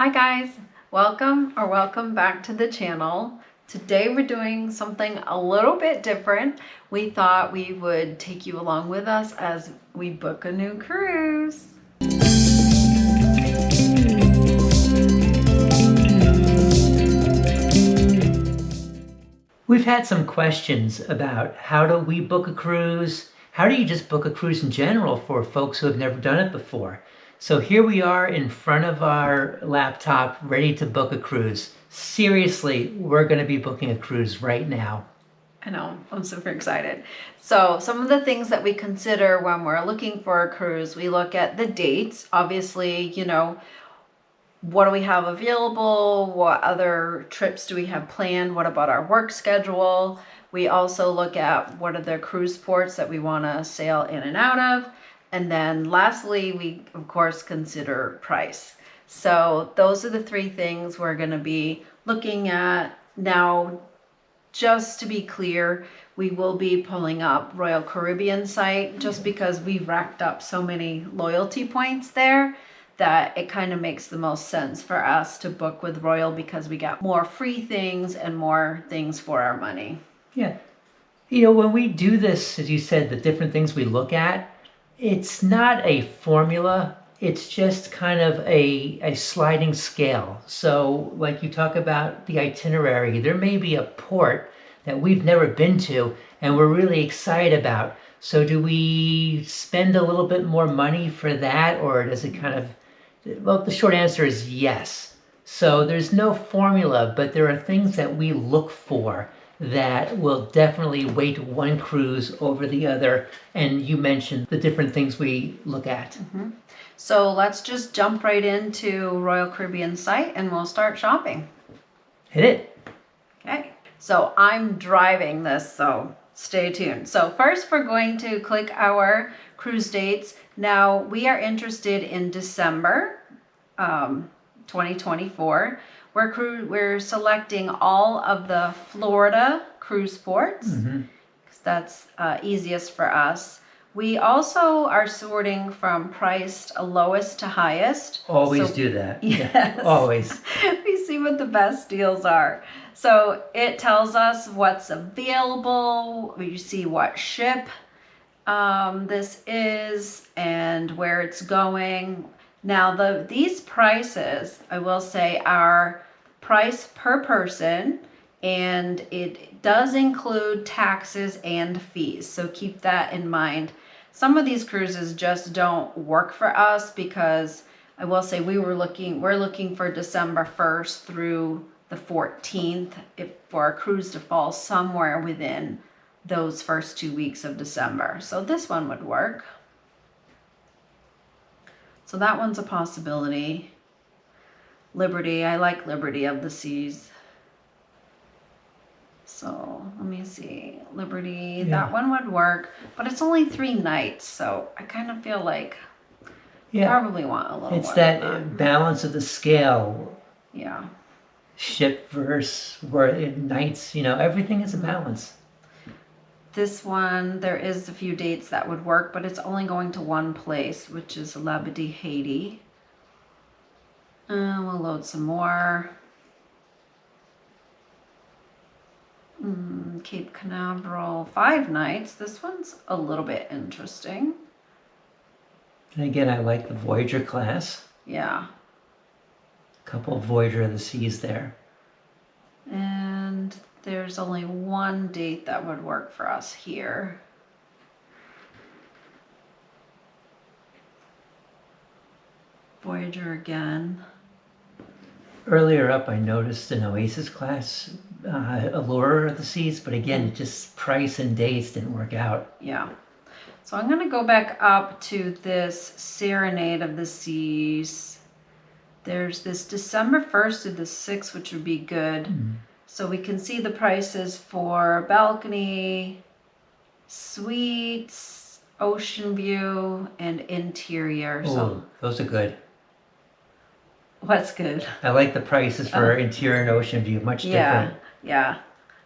Hi guys, welcome back to the channel. Today we're doing something a little bit different. We thought we would take you along with us as we book a new cruise. We've had some questions about how do we book a cruise? How do you just book a cruise in general for folks who have never done it before? So here we are in front of our laptop ready to book a cruise. Seriously, we're going to be booking a cruise right now. I know, I'm super excited. So some of the things that we consider when we're looking for a cruise, we look at the dates. Obviously, what do we have available? What other trips do we have planned? What about our work schedule? We also look at what are the cruise ports that we want to sail in and out of. And then lastly, we of course consider price. So those are the three things we're going to be looking at. Now, just to be clear, we will be pulling up Royal Caribbean site just because we've racked up so many loyalty points there that it kind of makes the most sense for us to book with Royal because we got more free things and more things for our money. Yeah. When we do this, as you said, the different things we look at, it's not a formula. It's just kind of a sliding scale. So like you talk about the itinerary, there may be a port that we've never been to and we're really excited about. So do we spend a little bit more money for that, or does it kind of, well, the short answer is yes. So there's no formula, but there are things that we look for that will definitely weight one cruise over the other. And you mentioned the different things we look at. Mm-hmm. So let's just jump right into Royal Caribbean site and we'll start shopping. Hit it. Okay, so I'm driving this, so stay tuned. So first we're going to click our cruise dates. Now we are interested in December 2024. We're selecting all of the Florida cruise ports because that's easiest for us. We also are sorting from priced lowest to highest. Always do that. Yes. Yeah, always. We see what the best deals are. So it tells us what's available. We see what ship this is and where it's going. Now these prices, I will say, are price per person, and it does include taxes and fees. So keep that in mind. Some of these cruises just don't work for us because I will say we're looking for December 1st through the 14th for a cruise to fall somewhere within those first 2 weeks of December. So this one would work. So that one's a possibility. Liberty, I like Liberty of the Seas. So let me see, Liberty, that one would work, but it's only 3 nights. So I kind of feel like probably want a little it's more that, than that balance of the scale. Yeah. Ship versus nights, everything is a balance. This one, there is a few dates that would work, but it's only going to one place, which is Labadee, Haiti. We'll load some more. Cape Canaveral, 5 nights. This one's a little bit interesting. And again, I like the Voyager class. Yeah. A couple of Voyager of the Seas there. And there's only one date that would work for us here. Voyager again. Earlier up, I noticed an Oasis class, Allure of the Seas, but again, just price and dates didn't work out. Yeah. So I'm going to go back up to this Serenade of the Seas. There's this December 1st to the 6th, which would be good. So we can see the prices for balcony, suites, ocean view, and interior. So those are good. What's good? I like the prices for interior and ocean view, much different. Yeah.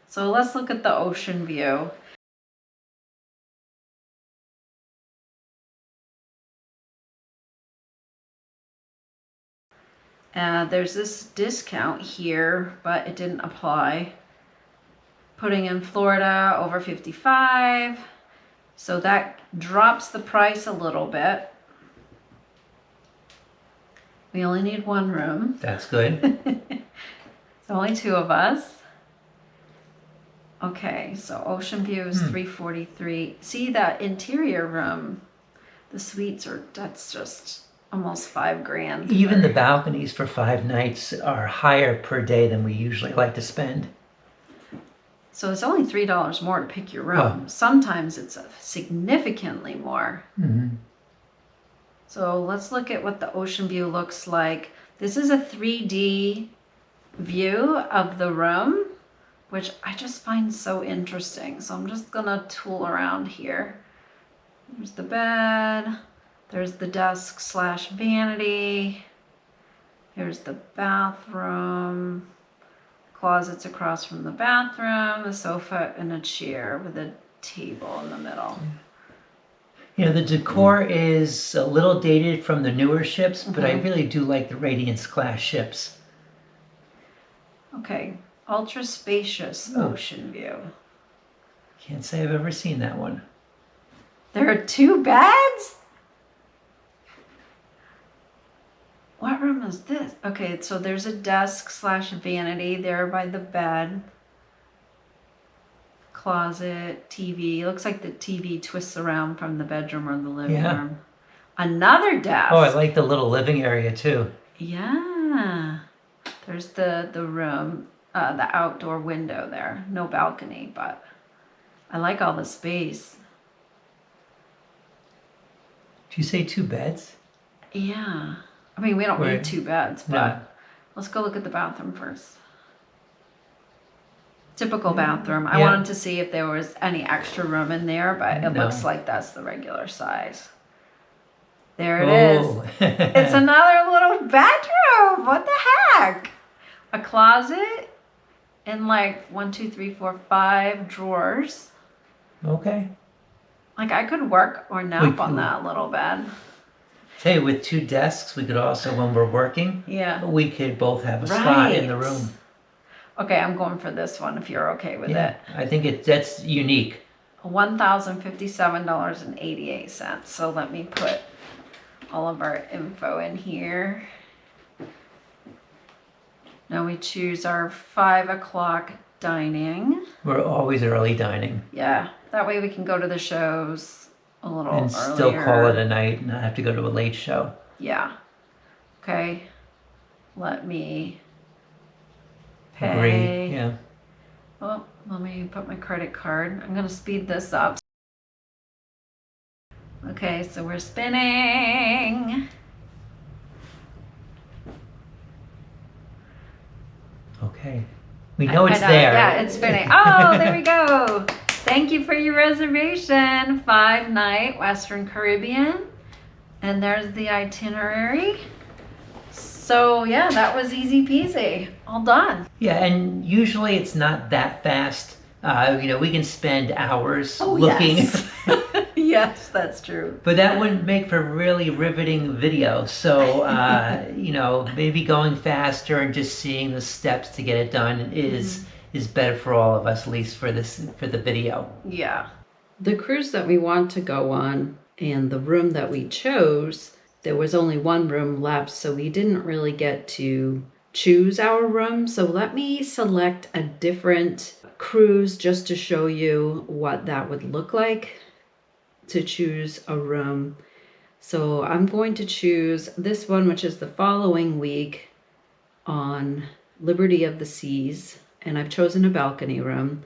So let's look at the ocean view. There's this discount here, but it didn't apply. Putting in Florida over 55. So that drops the price a little bit. We only need one room. That's good. It's only two of us. Okay, so Ocean View is 343. See that interior room? The suites that's just almost $5,000. Even the balconies for 5 nights are higher per day than we usually like to spend. So it's only $3 more to pick your room. Oh. Sometimes it's significantly more. Mm-hmm. So let's look at what the Ocean View looks like. This is a 3D view of the room, which I just find so interesting. So I'm just gonna tool around here. There's the bed. There's the desk / vanity. Here's the bathroom. Closets across from the bathroom, a sofa and a chair with a table in the middle. You know, the decor is a little dated from the newer ships, but I really do like the Radiance class ships. Okay, ultra spacious Ocean View. Can't say I've ever seen that one. There are 2 beds? What room is this? Okay, so there's a desk / vanity there by the bed. Closet, TV. Looks like the TV twists around from the bedroom or the living room. Another desk. Oh, I like the little living area too. Yeah. There's the room, the outdoor window there. No balcony, but I like all the space. Did you say 2 beds? Yeah. I mean, we don't need 2 beds, but let's go look at the bathroom first. Typical bathroom. I wanted to see if there was any extra room in there, but it looks like that's the regular size. There it is. It's another little bedroom. What the heck? A closet and like 1, 2, 3, 4, 5 drawers. Okay. Like I could work or nap on that little bed. Hey, with 2 desks, we could also, when we're working, we could both have a spot in the room. Okay, I'm going for this one if you're okay with it. I think that's unique. $1,057.88. So let me put all of our info in here. Now we choose our 5 o'clock dining. We're always early dining. Yeah, that way we can go to the shows a little earlier. And still call it a night and not have to go to a late show. Yeah. Okay. Let me pay. Agree. Yeah. Oh, let me put my credit card. I'm going to speed this up. Okay, so we're spinning. Okay. We know it's there. Yeah, it's spinning. Oh, there we go. Thank you for your reservation. 5-night Western Caribbean. And there's the itinerary. So yeah, that was easy peasy. All done. Yeah, and usually it's not that fast. We can spend hours looking. Yes. Yes, that's true. But that wouldn't make for really riveting video. So, maybe going faster and just seeing the steps to get it done is better for all of us, at least for the video. Yeah. The cruise that we want to go on and the room that we chose, there was only one room left, so we didn't really get to choose our room. So let me select a different cruise just to show you what that would look like to choose a room. So I'm going to choose this one, which is the following week on Liberty of the Seas, and I've chosen a balcony room.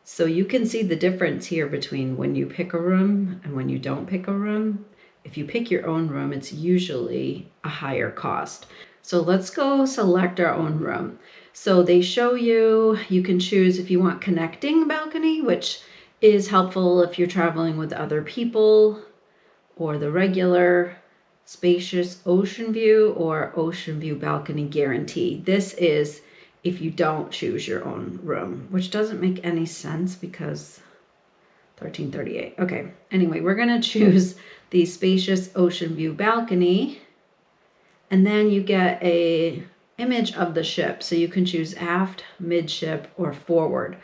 So you can see the difference here between when you pick a room and when you don't pick a room. If you pick your own room, it's usually a higher cost. So let's go select our own room. So they show you can choose if you want connecting balcony, which is helpful if you're traveling with other people, or the regular spacious ocean view or ocean view balcony guarantee. This is if you don't choose your own room, which doesn't make any sense because $13.38. Okay, anyway, we're gonna choose the spacious ocean view balcony, And then you get a image of the ship. So you can choose aft, midship, or forward.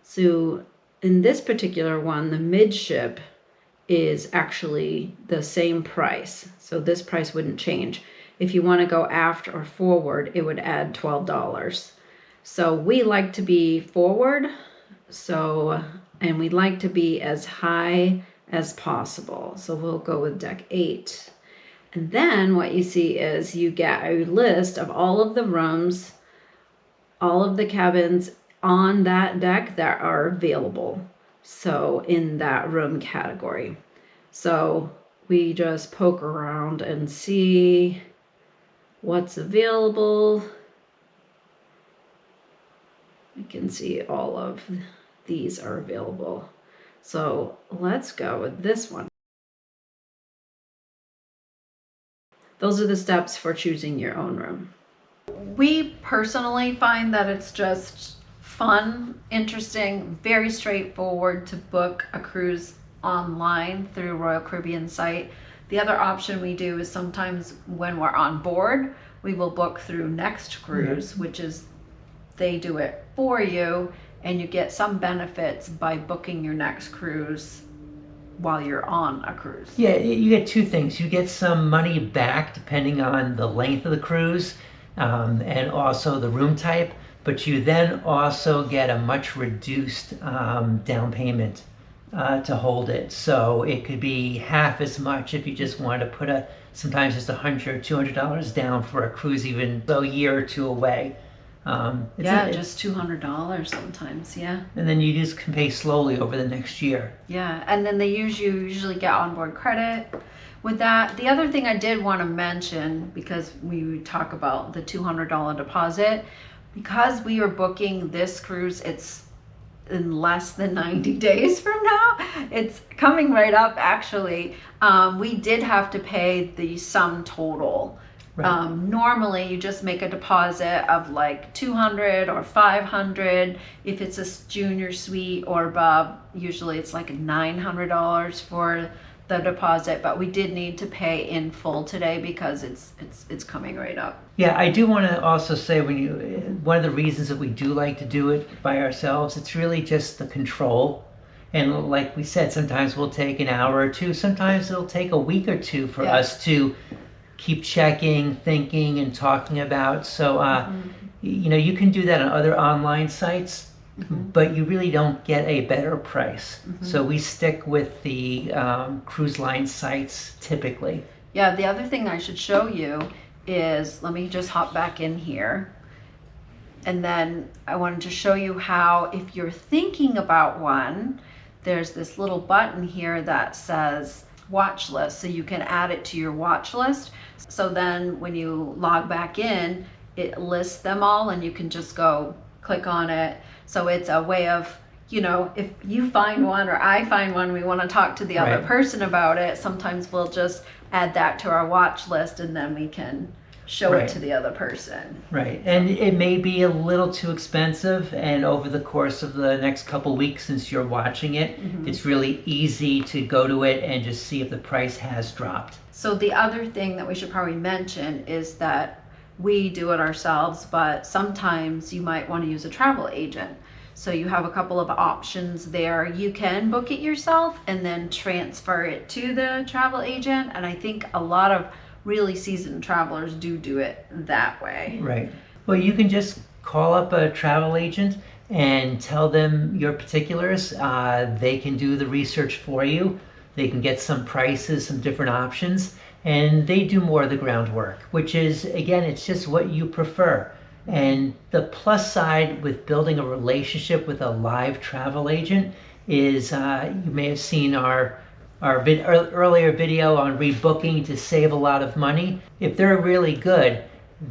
So in this particular one, the midship is actually the same price. So this price wouldn't change. If you want to go aft or forward, it would add $12. So we like to be forward. And we'd like to be as high as possible. So we'll go with deck 8. And then what you see is you get a list of all of the rooms, all of the cabins on that deck that are available. So in that room category. So we just poke around and see what's available. You can see all of these are available. So let's go with this one. Those are the steps for choosing your own room. We personally find that it's just fun, interesting, very straightforward to book a cruise online through Royal Caribbean site. The other option we do is sometimes when we're on board, we will book through Next Cruise, which is they do it for you, and you get some benefits by booking your next cruise while you're on a cruise. Yeah, you get two things. You get some money back depending on the length of the cruise and also the room type, but you then also get a much reduced down payment to hold it. So it could be half as much if you just want to put sometimes just $100 or $200 down for a cruise, even a year or two away. Just $200 sometimes, yeah. And then you just can pay slowly over the next year. Yeah, and then they usually get onboard credit with that. The other thing I did want to mention, because we talk about the $200 deposit, because we are booking this cruise, it's in less than 90 days from now. It's coming right up, actually. We did have to pay the sum total. Right. Normally you just make a deposit of like $200 or $500 if it's a junior suite or above. Usually it's like $900 for the deposit, but we did need to pay in full today because it's coming right up. Yeah, I do want to also say one of the reasons that we do like to do it by ourselves, it's really just the control. And like we said, sometimes we'll take an hour or two, sometimes it'll take a week or two for us to keep checking, thinking, and talking about. So, you can do that on other online sites, but you really don't get a better price. So we stick with the cruise line sites typically. Yeah, the other thing I should show you is, let me just hop back in here. And then I wanted to show you how, if you're thinking about one, there's this little button here that says watch list, so you can add it to your watch list. So then when you log back in, it lists them all and you can just go click on it. So it's a way of, if you find one or I find one, we want to talk to the other person about it, sometimes we'll just add that to our watch list and then we can show it to the other person. Right. And it may be a little too expensive, and over the course of the next couple weeks since you're watching it, it's really easy to go to it and just see if the price has dropped. So the other thing that we should probably mention is that we do it ourselves, but sometimes you might want to use a travel agent. So you have a couple of options there. You can book it yourself and then transfer it to the travel agent, and I think a lot of really seasoned travelers do it that way. Right. Well, you can just call up a travel agent and tell them your particulars. They can do the research for you. They can get some prices, some different options, and they do more of the groundwork, which is, again, it's just what you prefer. And the plus side with building a relationship with a live travel agent is, you may have seen our earlier video on rebooking to save a lot of money. If they're really good,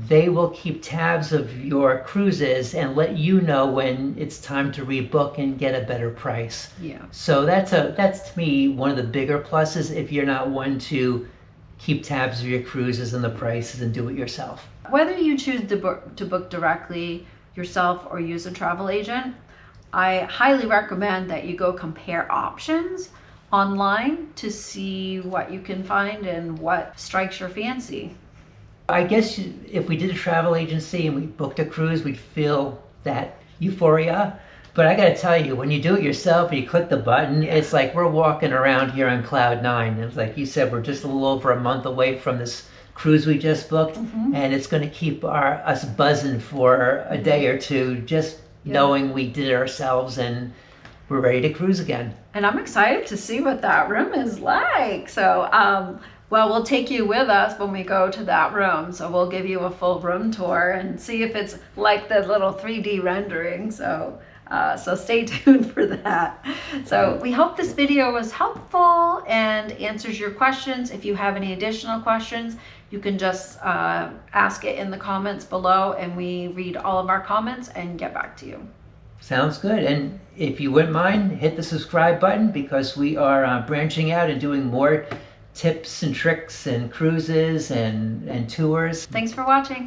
they will keep tabs of your cruises and let you know when it's time to rebook and get a better price. Yeah. So that's to me one of the bigger pluses if you're not one to keep tabs of your cruises and the prices and do it yourself. Whether you choose to book directly yourself or use a travel agent, I highly recommend that you go compare options online to see what you can find and what strikes your fancy. I guess if we did a travel agency and we booked a cruise, we'd feel that euphoria. But I gotta tell you, when you do it yourself and you click the button, it's like we're walking around here on cloud nine. It's like you said, we're just a little over a month away from this cruise we just booked, and it's going to keep us buzzing for a day or two, just knowing we did it ourselves and we're ready to cruise again. And I'm excited to see what that room is like. So, well, we'll take you with us when we go to that room. So we'll give you a full room tour and see if it's like the little 3D rendering. So stay tuned for that. So we hope this video was helpful and answers your questions. If you have any additional questions, you can just ask it in the comments below, and we read all of our comments and get back to you. Sounds good. And if you wouldn't mind, hit the subscribe button, because we are branching out and doing more tips and tricks and cruises and tours. Thanks for watching.